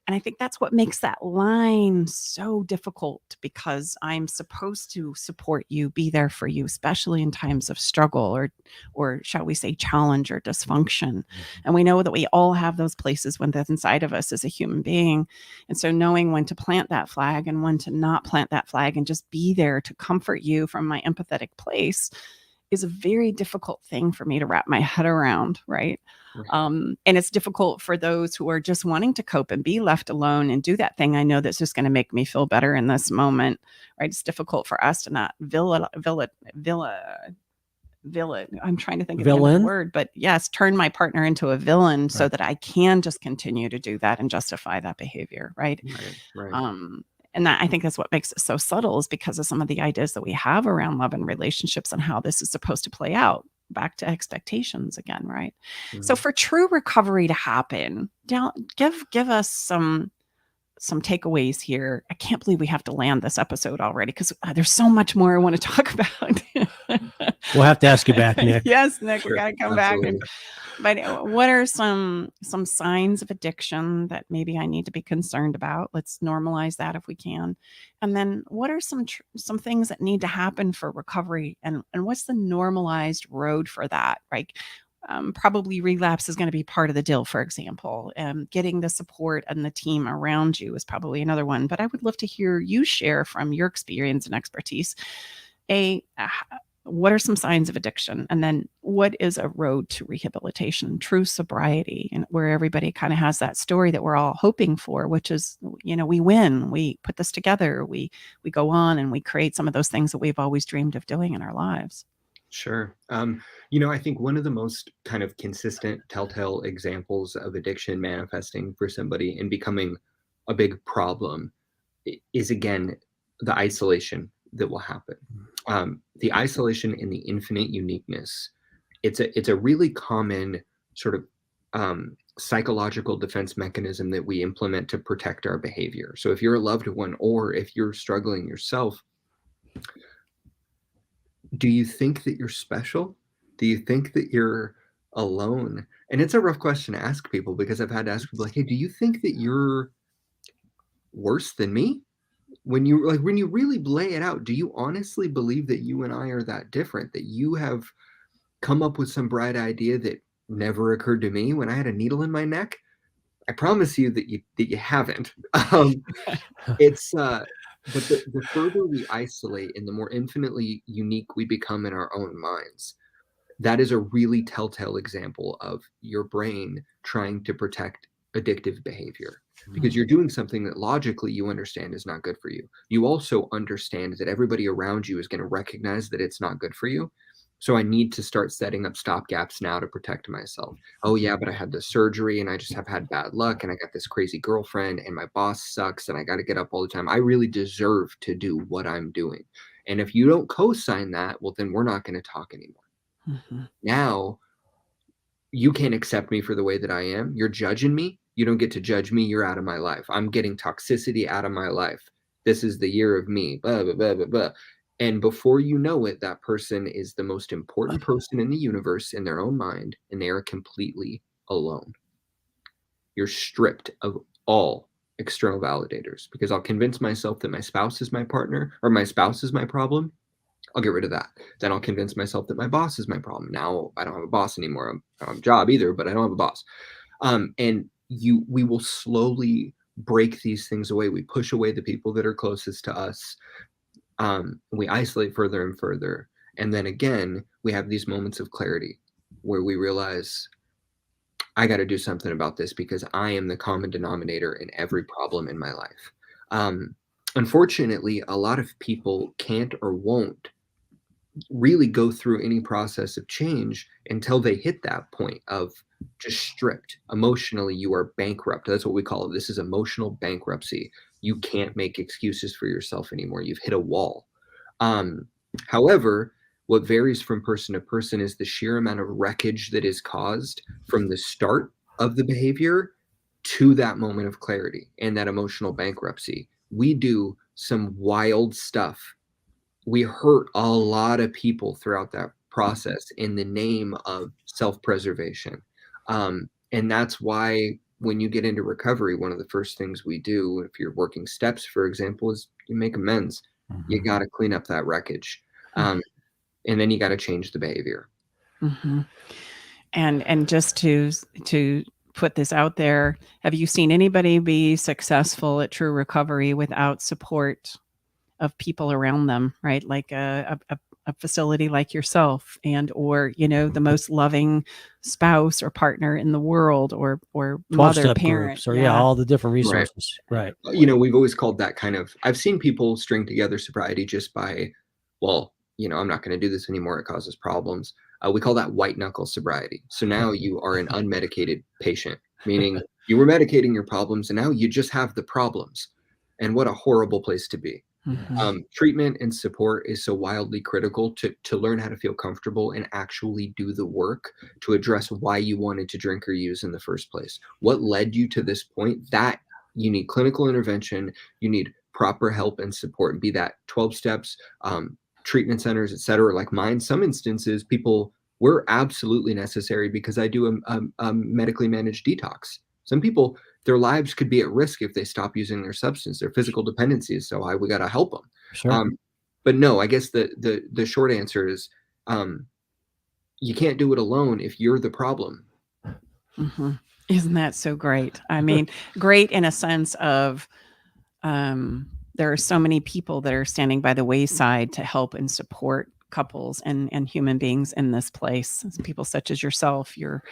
And I think that's what makes that line so difficult, because I'm supposed to support you, be there for you, especially in times of struggle or shall we say challenge or dysfunction. And we know that we all have those places when that's inside of us as a human being. And so knowing when to plant that flag and when to not plant that flag and just be there to comfort you from my empathetic place is a very difficult thing for me to wrap my head around, right? And it's difficult for those who are just wanting to cope and be left alone and do that thing I know that's just going to make me feel better in this moment, right? It's difficult for us to not I'm trying to think of the Villain? word, but yes, turn my partner into a villain so that I can just continue to do that and justify that behavior, right? Right. And I think that's what makes it so subtle, is because of some of the ideas that we have around love and relationships and how this is supposed to play out. Back to expectations again, right? So for true recovery to happen, give us some takeaways here. I can't believe we have to land this episode already, because there's so much more I want to talk about. We'll have to ask you back, Nick. Yes, Nick, Sure, we got to come absolutely. back. But what are some signs of addiction that maybe I need to be concerned about? Let's normalize that if we can. And then what are some things that need to happen for recovery, and what's the normalized road for that, right? Probably relapse is going to be part of the deal, for example. Getting the support and the team around you is probably another one. But I would love to hear you share from your experience and expertise. What are some signs of addiction? And then what is a road to rehabilitation, true sobriety, and where everybody kind of has that story that we're all hoping for, which is, we win, we put this together, we go on and we create some of those things that we've always dreamed of doing in our lives. Sure. I think one of the most kind of consistent telltale examples of addiction manifesting for somebody and becoming a big problem is, again, the isolation that will happen. The isolation in the infinite uniqueness. It's a really common sort of psychological defense mechanism that we implement to protect our behavior. So if you're a loved one, or if you're struggling yourself, do you think that you're special? Do you think that you're alone? And it's a rough question to ask people, because I've had to ask people like, hey, do you think that you're worse than me? When you really lay it out, do you honestly believe that you and I are that different, that you have come up with some bright idea that never occurred to me when I had a needle in my neck? I promise you that you haven't. But the further we isolate and the more infinitely unique we become in our own minds, that is a really telltale example of your brain trying to protect addictive behavior, because you're doing something that logically you understand is not good for you. You also understand that everybody around you is going to recognize that it's not good for you. So I need to start setting up stopgaps now to protect myself. Oh yeah, but I had the surgery and I just have had bad luck, and I got this crazy girlfriend and my boss sucks and I got to get up all the time. I really deserve to do what I'm doing. And if you don't co-sign that, well, then we're not going to talk anymore. Mm-hmm. Now, you can't accept me for the way that I am. You're judging me. You don't get to judge me. You're out of my life. I'm getting toxicity out of my life. This is the year of me. Blah, blah, blah, blah, blah. And before you know it, that person is the most important person in the universe in their own mind, and they are completely alone. You're stripped of all external validators, because I'll convince myself that my spouse is my partner, or my spouse is my problem. I'll get rid of that. Then I'll convince myself that my boss is my problem. Now I don't have a boss anymore. I don't have a job either, but I don't have a boss. And we will slowly break these things away. We push away the people that are closest to us. We isolate further and further. And then again, we have these moments of clarity where we realize, I got to do something about this because I am the common denominator in every problem in my life. Unfortunately, a lot of people can't or won't really go through any process of change until they hit that point of just stripped. Emotionally, you are bankrupt. That's what we call it. This is emotional bankruptcy. You can't make excuses for yourself anymore. You've hit a wall. However, what varies from person to person is the sheer amount of wreckage that is caused from the start of the behavior to that moment of clarity and that emotional bankruptcy. We do some wild stuff. We hurt a lot of people throughout that process in the name of self-preservation. And that's why when you get into recovery, one of the first things we do, if you're working steps, for example, is you make amends. Mm-hmm. You got to clean up that wreckage. And then you got to change the behavior. Mm-hmm. And just to put this out there, have you seen anybody be successful at true recovery without support of people around them, right? Like a facility like yourself, and or the most loving spouse or partner in the world, or mother, parent, groups, or all the different resources, right? We've always called that kind of. I've seen people string together sobriety just by, well, I'm not going to do this anymore. It causes problems. We call that white knuckle sobriety. So now you are an unmedicated patient, meaning you were medicating your problems and now you just have the problems. And what a horrible place to be. Mm-hmm. Treatment and support is so wildly critical to learn how to feel comfortable and actually do the work to address why you wanted to drink or use in the first place. What led you to this point? That you need clinical intervention, you need proper help and support, be that 12 steps, treatment centers, et cetera. Like mine, some instances, people were absolutely necessary because I do a medically managed detox. Some people, their lives could be at risk if they stop using their substance. Their physical dependency is so high, we got to help them. Sure. But no, I guess the short answer is you can't do it alone if you're the problem. Mm-hmm. Isn't that so great? I mean, great in a sense of there are so many people that are standing by the wayside to help and support couples and human beings in this place. People such as yourself, your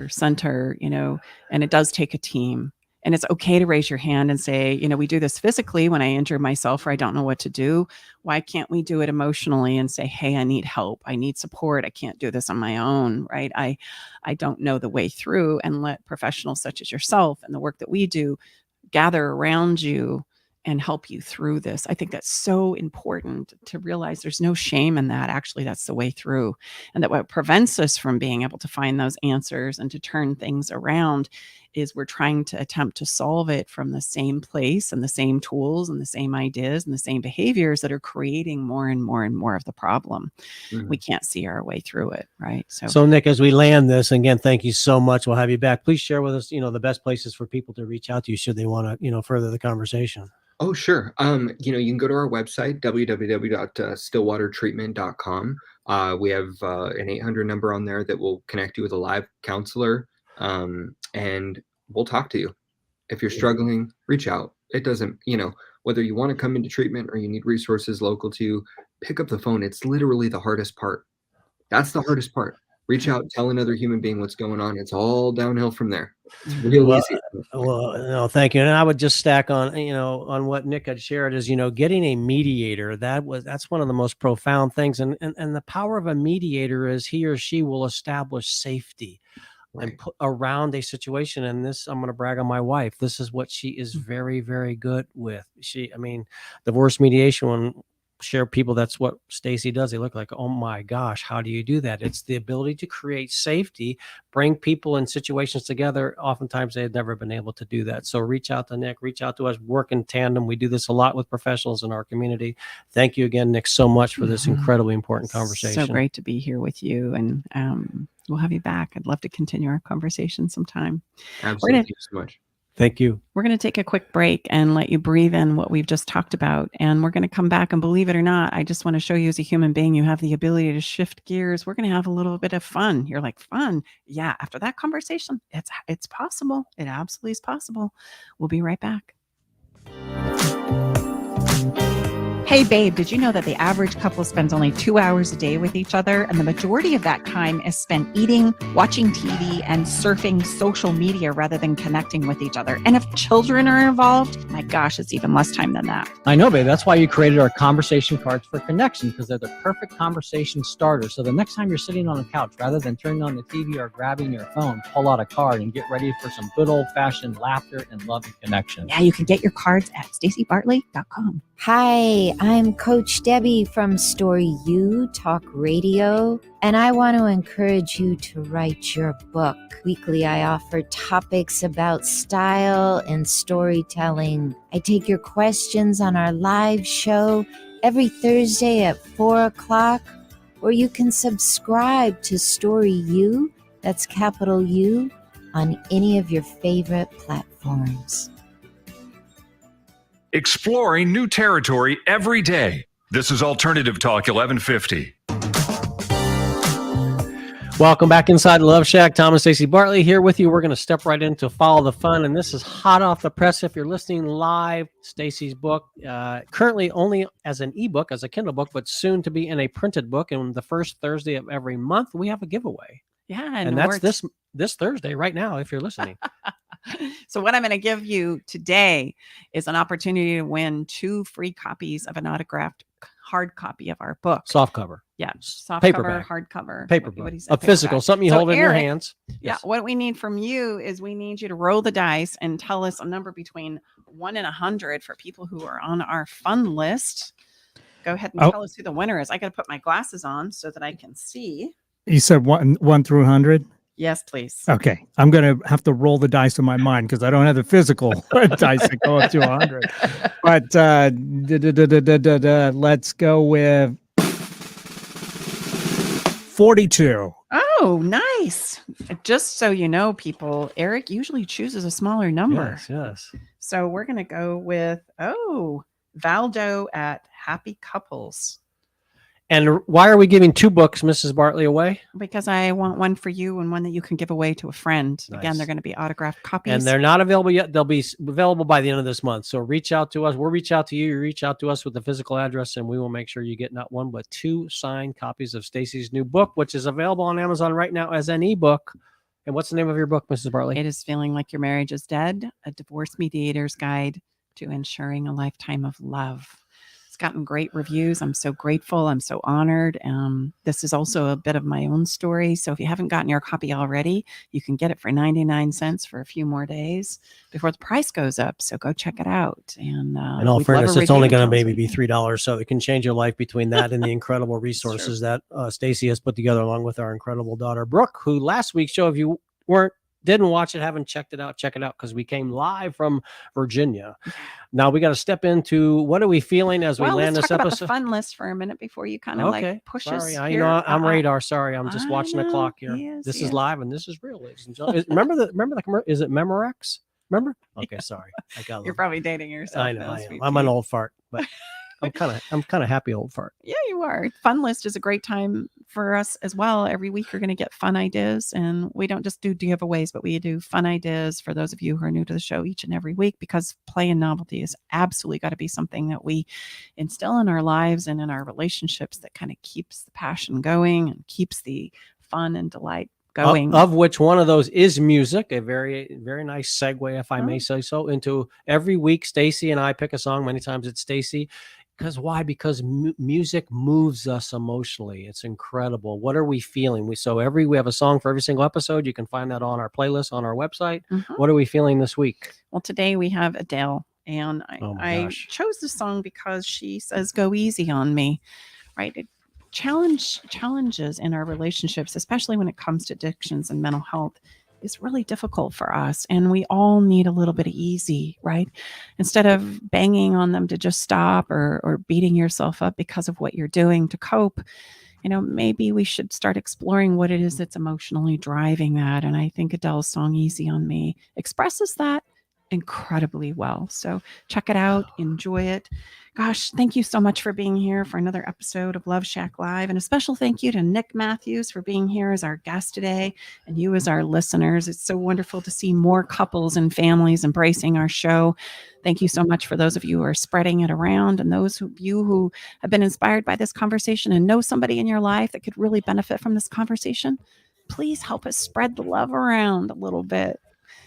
center, and it does take a team. And it's okay to raise your hand and say, we do this physically when I injure myself or I don't know what to do. Why can't we do it emotionally and say, hey, I need help. I need support. I can't do this on my own, right? I don't know the way through, and let professionals such as yourself and the work that we do gather around you and help you through this. I think that's so important to realize there's no shame in that. Actually, that's the way through. And that what prevents us from being able to find those answers and to turn things around is we're trying to attempt to solve it from the same place and the same tools and the same ideas and the same behaviors that are creating more and more and more of the problem. Mm-hmm. We can't see our way through it, right? So Nick, as we land this, again, thank you so much. We'll have you back. Please share with us, the best places for people to reach out to you should they want to, further the conversation. Oh, sure. You can go to our website, www.stillwatertreatment.com. We have an 800 number on there that will connect you with a live counselor, and we'll talk to you. If you're struggling, reach out. It doesn't, whether you want to come into treatment or you need resources local to you, pick up the phone. It's literally the hardest part. That's the hardest part. Reach out, tell another human being what's going on. It's all downhill from there. It's real easy. Well, no, thank you. And I would just stack on, on what Nick had shared is, getting a mediator. That's one of the most profound things. And the power of a mediator is he or she will establish safety. Right. And put around a situation. And this, I'm going to brag on my wife. This is what she is very, very good with. Divorce mediation, when share people, that's what Stacy does. They look like, oh my gosh, how do you do that? It's the ability to create safety, bring people in situations together. Oftentimes they had never been able to do that. So reach out to Nick, reach out to us, work in tandem. We do this a lot with professionals in our community. Thank you again, Nick, so much for this incredibly important conversation. So great to be here with you, and we'll have you back. I'd love to continue our conversation sometime. Absolutely. Thank you so much. Thank you. We're going to take a quick break and let you breathe in what we've just talked about. And we're going to come back, and believe it or not, I just want to show you as a human being, you have the ability to shift gears. We're going to have a little bit of fun. You're like, fun? Yeah. After that conversation, it's possible. It absolutely is possible. We'll be right back. Hey, babe, did you know that the average couple spends only 2 hours a day with each other? And the majority of that time is spent eating, watching TV, and surfing social media rather than connecting with each other. And if children are involved, my gosh, it's even less time than that. I know, babe. That's why you created our conversation cards for connection, because they're the perfect conversation starter. So the next time you're sitting on the couch, rather than turning on the TV or grabbing your phone, pull out a card and get ready for some good old-fashioned laughter and love and connection. Yeah, you can get your cards at stacybartley.com. Hi, I'm Coach Debbie from Story U Talk Radio, and I want to encourage you to write your book. Weekly, I offer topics about style and storytelling. I take your questions on our live show every Thursday at 4 o'clock, or you can subscribe to Story U, that's capital U, on any of your favorite platforms. Exploring new territory every day. This is Alternative Talk 1150. Welcome back inside the Love Shack. Tom and Stacey Bartley here with you. We're going to step right into Follow the Fun, and this is hot off the press. If you're listening live, Stacey's book, currently only as an ebook, as a Kindle book, but soon to be in a printed book. And the first Thursday of every month, we have a giveaway. Yeah, and that's this Thursday right now, if you're listening. So what I'm going to give you today is an opportunity to win 2 free copies of an autographed hard copy of our book. Softcover. Yeah, soft Paperback. cover, hardcover. Paperback. A A physical, something you hold in your hands. Yeah, Yes. what we need from you is we need you to roll the dice and tell us a number between 1 and 100 for people who are on our fun list. Go ahead and tell us who the winner is. I got to put my glasses on so that I can see. You said 1 through 100? Yes, please. Okay. I'm going to have to roll the dice in my mind because I don't have the physical dice that go up to 100. But let's go with 42. Oh, nice. Just so you know, people, Eric usually chooses a smaller number. Yes. So we're going to go with, Valdo at Happy Couples. And why are we giving 2 books, Mrs. Bartley, away? Because I want one for you and one that you can give away to a friend. Nice. Again, they're going to be autographed copies. And they're not available yet. They'll be available by the end of this month. So reach out to us. We'll reach out to you. You reach out to us with the physical address, and we will make sure you get not 1, but 2 signed copies of Stacey's new book, which is available on Amazon right now as an ebook. And what's the name of your book, Mrs. Bartley? It is Feeling Like Your Marriage is Dead, a divorce mediator's guide to ensuring a lifetime of love. It's gotten great reviews. I'm so grateful. I'm so honored. This is also a bit of my own story. So if you haven't gotten your copy already, you can get it for 99 cents for a few more days before the price goes up. So go check it out. And in all fairness, it's only going to maybe be $3. So it can change your life between that and the incredible resources that Stacey has put together along with our incredible daughter, Brooke, who last week's show, if you didn't watch it, haven't checked it out, check it out, because we came live from Virginia. Now we got to step into what are we feeling as we land this episode. Let's talk about the fun list for a minute before you kind of like push us. Sorry, you know, I'm radar. Sorry, I'm just watching the clock here. This is live and this is real, ladies and gentlemen. Remember the commercial? Is it Memorex? Remember? Okay, sorry. I got. You're probably dating yourself. I know. I am. I'm an old fart, but I'm kind of happy old fart. Yeah, you are. Fun list is a great time for us as well. Every week you're going to get fun ideas, and we don't just do giveaways, but we do fun ideas for those of you who are new to the show each and every week, because play and novelty is absolutely got to be something that we instill in our lives and in our relationships that kind of keeps the passion going and keeps the fun and delight going. Of which one of those is music, a very, very nice segue, if I may say so, into every week Stacey and I pick a song. Many times it's Stacey. Because why? Because music moves us emotionally. It's incredible. What are we feeling? We have a song for every single episode. You can find that on our playlist on our website. Mm-hmm. What are we feeling this week? Well, today we have Adele, and I chose this song because she says, "Go easy on me," right? Challenges in our relationships, especially when it comes to addictions and mental health, is really difficult for us, and we all need a little bit of easy, right? Instead of banging on them to just stop or beating yourself up because of what you're doing to cope, maybe we should start exploring what it is that's emotionally driving that. And I think Adele's song "Easy on Me" expresses that incredibly well. So check it out, enjoy it. Gosh, thank you so much for being here for another episode of Love Shack Live. And a special thank you to Nick Mathews for being here as our guest today, and you as our listeners. It's so wonderful to see more couples and families embracing our show. Thank you so much for those of you who are spreading it around, and those of you who have been inspired by this conversation and know somebody in your life that could really benefit from this conversation. Please help us spread the love around a little bit.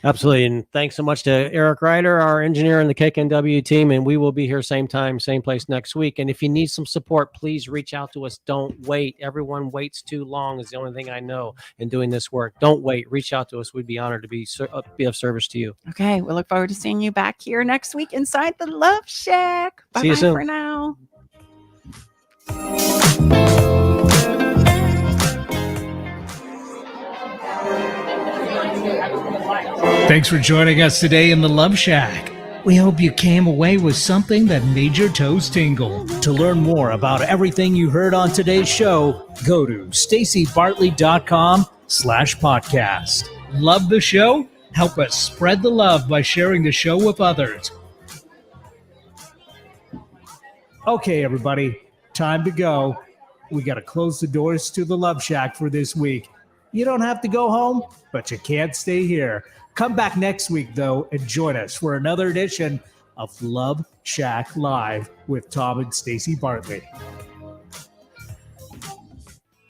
Absolutely. And thanks so much to Eric Ryder, our engineer in the KKNW team. And we will be here same time, same place next week. And if you need some support, please reach out to us. Don't wait. Everyone waits too long is the only thing I know in doing this work. Don't wait. Reach out to us. We'd be honored to be of service to you. Okay. We look forward to seeing you back here next week inside the Love Shack. Bye-bye See you soon. for now. Thanks for joining us today in the Love Shack. We hope you came away with something that made your toes tingle. To learn more about everything you heard on today's show, go to stacybartley.com/podcast. Love the show? Help us spread the love by sharing the show with others. Okay, everybody, time to go. We got to close the doors to the Love Shack for this week. You don't have to go home, but you can't stay here. Come back next week, though, and join us for another edition of Love Shack Live with Tom and Stacy Bartley.